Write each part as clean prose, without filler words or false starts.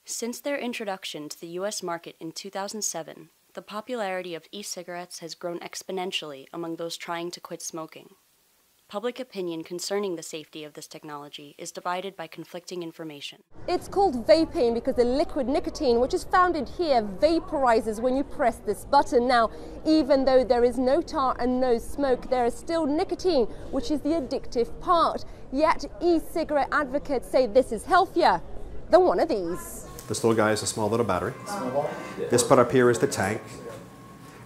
Since their introduction to the U.S. market in 2007, the popularity of e-cigarettes has grown exponentially among those trying to quit smoking. Public opinion concerning the safety of this technology is divided by conflicting information. It's called vaping because the liquid nicotine, which is found in here, vaporizes when you press this button. Now, even though there is no tar and no smoke, there is still nicotine, which is the addictive part. Yet, e-cigarette advocates say this is healthier than one of these. This little guy is a small little battery. This part up here is the tank.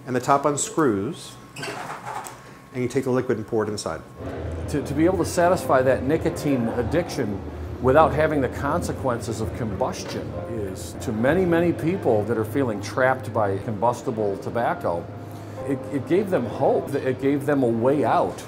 And the top unscrews, and you take the liquid and pour it inside. To be able to satisfy that nicotine addiction without having the consequences of combustion is, to many, many people that are feeling trapped by combustible tobacco, it gave them hope. It gave them a way out.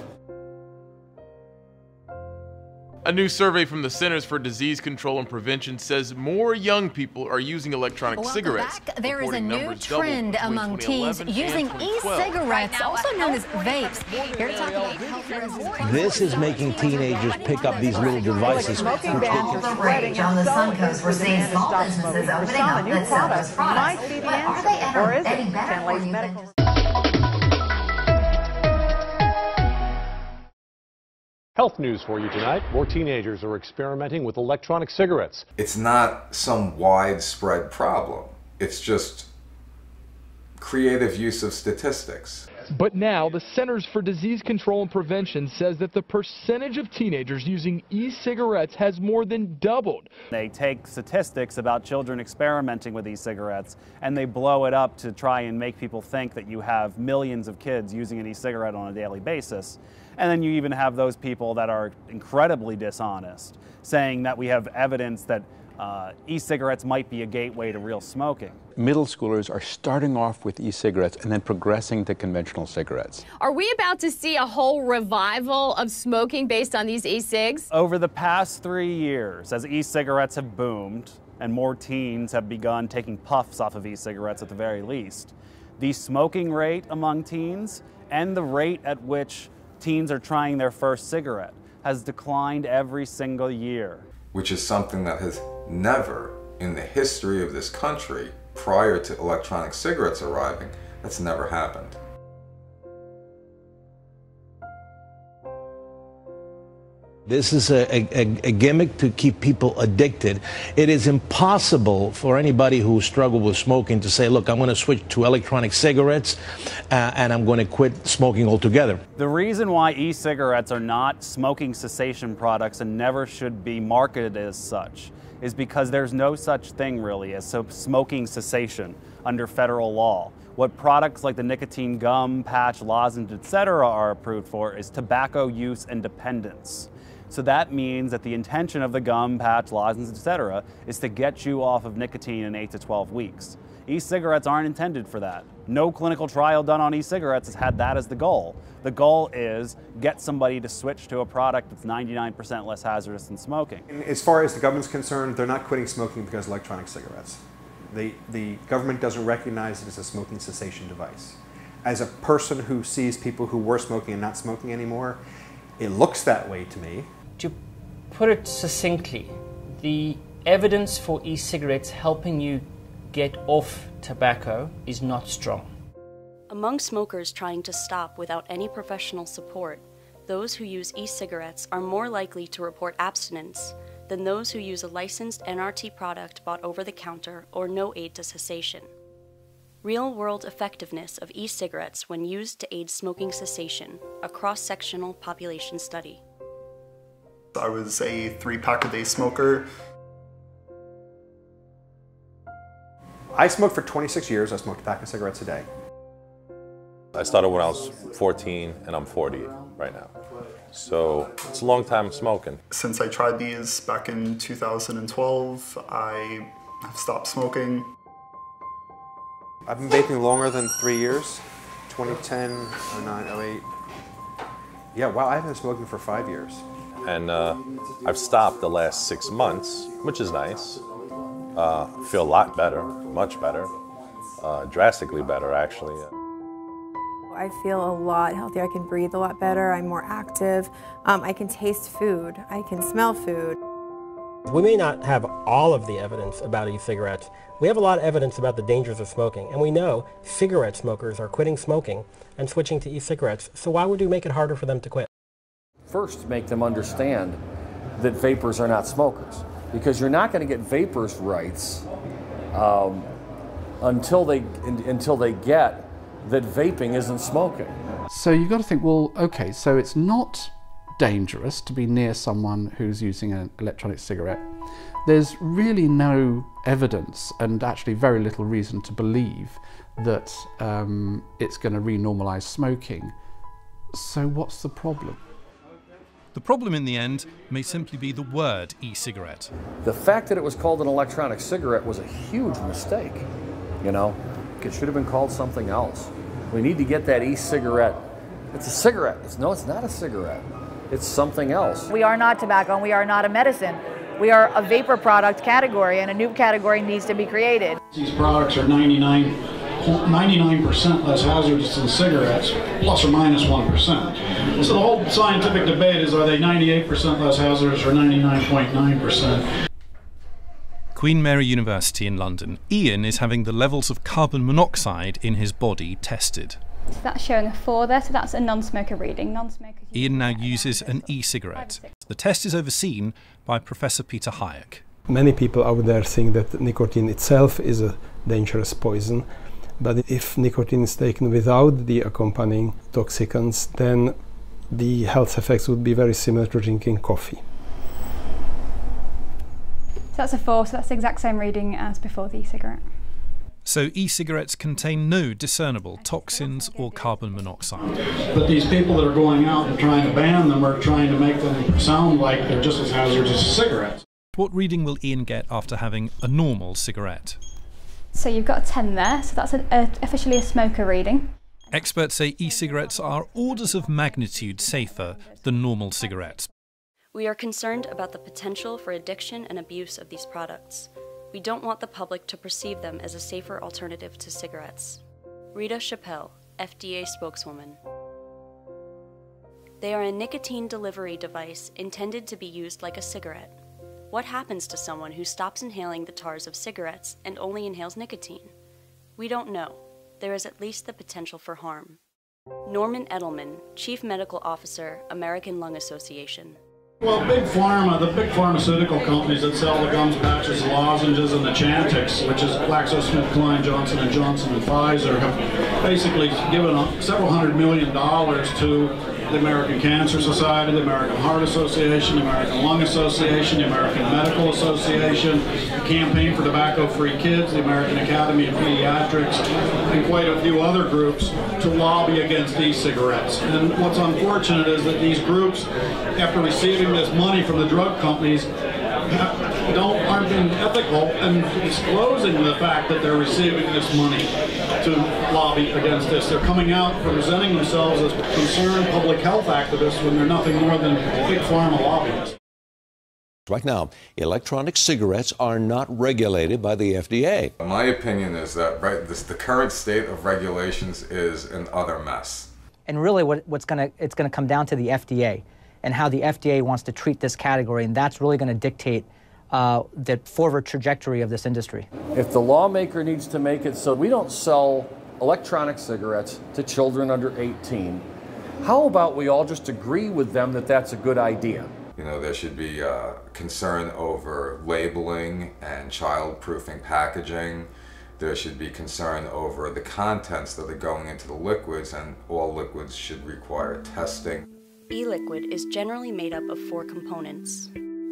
A new survey from the Centers for Disease Control and Prevention says more young people are using electronic cigarettes. There is a new trend among teens using e-cigarettes, also known as vapes. Here to talk about health risks. This is making teenagers pick up these little devices. All the rage on the Sun Coast, we're seeing small businesses opening up that sell those products. But are they ever any better for you than just... Health news for you tonight. More teenagers are experimenting with electronic cigarettes. It's not some widespread problem. It's just creative use of statistics. But now the Centers for Disease Control and Prevention says that the percentage of teenagers using e-cigarettes has more than doubled. They take statistics about children experimenting with e-cigarettes and they blow it up to try and make people think that you have millions of kids using an e-cigarette on a daily basis. And then you even have those people that are incredibly dishonest, saying that we have evidence that e-cigarettes might be a gateway to real smoking. Middle schoolers are starting off with e-cigarettes and then progressing to conventional cigarettes. Are we about to see a whole revival of smoking based on these e-cigs? Over the past 3 years, as e-cigarettes have boomed and more teens have begun taking puffs off of e-cigarettes at the very least, the smoking rate among teens and the rate at which teens are trying their first cigarette has declined every single year. Which is something that has never, in the history of this country, prior to electronic cigarettes arriving, that's never happened. This is a gimmick to keep people addicted. It is impossible for anybody who struggled with smoking to say, look, I'm going to switch to electronic cigarettes and I'm going to quit smoking altogether. The reason why e-cigarettes are not smoking cessation products and never should be marketed as such is because there's no such thing really as smoking cessation under federal law. What products like the nicotine gum, patch, lozenge, etc. are approved for is tobacco use and dependence. So that means that the intention of the gum, patch, lozenge, etc. is to get you off of nicotine in 8 to 12 weeks. E-cigarettes aren't intended for that. No clinical trial done on e-cigarettes has had that as the goal. The goal is get somebody to switch to a product that's 99% less hazardous than smoking. As far as the government's concerned, they're not quitting smoking because of electronic cigarettes. The government doesn't recognize it as a smoking cessation device. As a person who sees people who were smoking and not smoking anymore, it looks that way to me. To put it succinctly, the evidence for e-cigarettes helping you get off tobacco is not strong. Among smokers trying to stop without any professional support, those who use e-cigarettes are more likely to report abstinence than those who use a licensed NRT product bought over the counter or no aid to cessation. Real-world effectiveness of e-cigarettes when used to aid smoking cessation, a cross-sectional population study. I was a 3-pack-a-day smoker. I smoked for 26 years. I smoked a pack of cigarettes a day. I started when I was 14 and I'm 40 right now. So it's a long time smoking. Since I tried these back in 2012, I have stopped smoking. I've been vaping longer than 3 years, 2010, 09, 08. Yeah, wow, I've been smoking for 5 years. And I've stopped the last 6 months, which is nice. Feel a lot better, much better, drastically better actually. I feel a lot healthier. I can breathe a lot better. I'm more active. I can taste food. I can smell food. We may not have all of the evidence about e-cigarettes. We have a lot of evidence about the dangers of smoking, and we know cigarette smokers are quitting smoking and switching to e-cigarettes, so why would we make it harder for them to quit? First, make them understand that vapors are not smokers, because you're not going to get vapors' rights until they get that vaping isn't smoking. So you've got to think, well, okay, so it's not dangerous to be near someone who's using an electronic cigarette. There's really no evidence and actually very little reason to believe that it's going to renormalize smoking. So what's the problem? The problem in the end may simply be the word e-cigarette. The fact that it was called an electronic cigarette was a huge mistake. You know, it should have been called something else. We need to get that e-cigarette. It's a cigarette. No, it's not a cigarette. It's something else. We are not tobacco and we are not a medicine. We are a vapor product category, and a new category needs to be created. These products are 99% less hazardous than cigarettes, plus or minus 1%. So the whole scientific debate is, are they 98% less hazardous or 99.9%? Queen Mary University in London. Ian is having the levels of carbon monoxide in his body tested. So that's showing a 4 there, so that's a non-smoker reading. Ian now uses an e-cigarette. The test is overseen by Professor Peter Hayek. Many people out there think that nicotine itself is a dangerous poison, but if nicotine is taken without the accompanying toxicants, then the health effects would be very similar to drinking coffee. So that's a 4, so that's the exact same reading as before the e-cigarette. So e-cigarettes contain no discernible toxins or carbon monoxide. But these people that are going out and trying to ban them are trying to make them sound like they're just as hazardous as cigarettes. What reading will Ian get after having a normal cigarette? So you've got a 10 there, so that's officially a smoker reading. Experts say e-cigarettes are orders of magnitude safer than normal cigarettes. We are concerned about the potential for addiction and abuse of these products. We don't want the public to perceive them as a safer alternative to cigarettes. Rita Chappelle, FDA spokeswoman. They are a nicotine delivery device intended to be used like a cigarette. What happens to someone who stops inhaling the tars of cigarettes and only inhales nicotine? We don't know. There is at least the potential for harm. Norman Edelman, Chief Medical Officer, American Lung Association. Well, Big Pharma, the big pharmaceutical companies that sell the gums, patches, lozenges, and the Chantix, which is GlaxoSmithKline, Johnson & Johnson, and Pfizer, have basically given several $100 million to the American Cancer Society, the American Heart Association, the American Lung Association, the American Medical Association, the Campaign for Tobacco-Free Kids, the American Academy of Pediatrics, and quite a few other groups to lobby against e-cigarettes. And what's unfortunate is that these groups, after receiving this money from the drug companies, aren't being ethical and disclosing the fact that they're receiving this money to lobby against this. They're coming out presenting themselves as concerned public health activists when they're nothing more than big pharma lobbyists. Right now, electronic cigarettes are not regulated by the FDA. My opinion is that the current state of regulations is an utter mess. And really it's going to come down to the FDA and how the FDA wants to treat this category, and that's really going to dictate the forward trajectory of this industry. If the lawmaker needs to make it so we don't sell electronic cigarettes to children under 18, how about we all just agree with them that that's a good idea? You know, there should be concern over labeling and child-proofing packaging. There should be concern over the contents that are going into the liquids, and all liquids should require testing. E-liquid is generally made up of 4 components.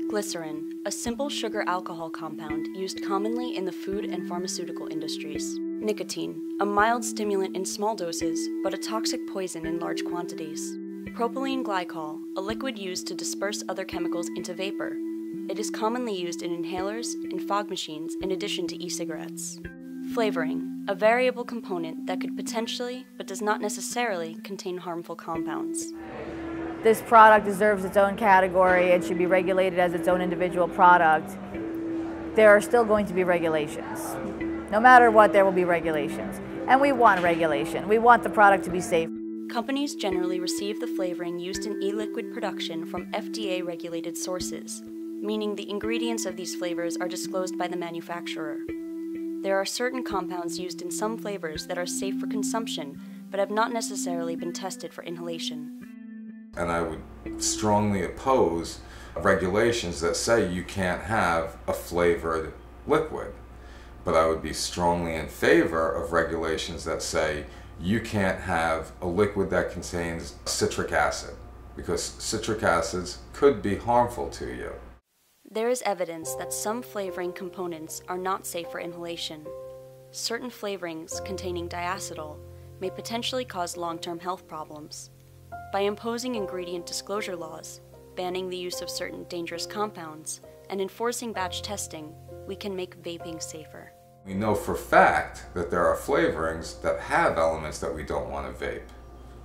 Glycerin, a simple sugar alcohol compound used commonly in the food and pharmaceutical industries. Nicotine, a mild stimulant in small doses, but a toxic poison in large quantities. Propylene glycol, a liquid used to disperse other chemicals into vapor. It is commonly used in inhalers and fog machines in addition to e-cigarettes. Flavoring, a variable component that could potentially, but does not necessarily, contain harmful compounds. This product deserves its own category. It should be regulated as its own individual product. There are still going to be regulations. No matter what, there will be regulations. And we want regulation. We want the product to be safe. Companies generally receive the flavoring used in e-liquid production from FDA-regulated sources. meaning the ingredients of these flavors are disclosed by the manufacturer. There are certain compounds used in some flavors that are safe for consumption, but have not necessarily been tested for inhalation. And I would strongly oppose regulations that say you can't have a flavored liquid. But I would be strongly in favor of regulations that say you can't have a liquid that contains citric acid, because citric acids could be harmful to you. There is evidence that some flavoring components are not safe for inhalation. Certain flavorings containing diacetyl may potentially cause long-term health problems. By imposing ingredient disclosure laws, banning the use of certain dangerous compounds, and enforcing batch testing, we can make vaping safer. We know for fact that there are flavorings that have elements that we don't want to vape.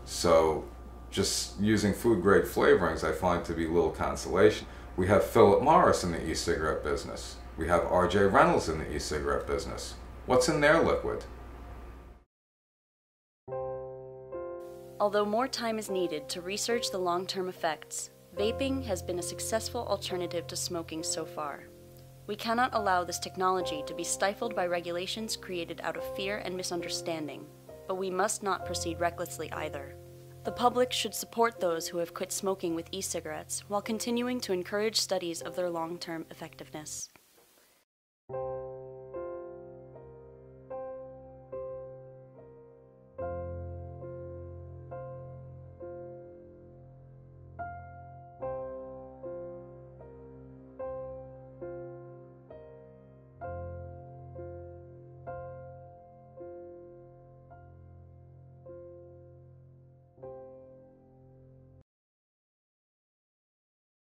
So just using food-grade flavorings I find to be little consolation. We have Philip Morris in the e-cigarette business. We have R.J. Reynolds in the e-cigarette business. What's in their liquid? Although more time is needed to research the long-term effects, vaping has been a successful alternative to smoking so far. We cannot allow this technology to be stifled by regulations created out of fear and misunderstanding, but we must not proceed recklessly either. The public should support those who have quit smoking with e-cigarettes while continuing to encourage studies of their long-term effectiveness.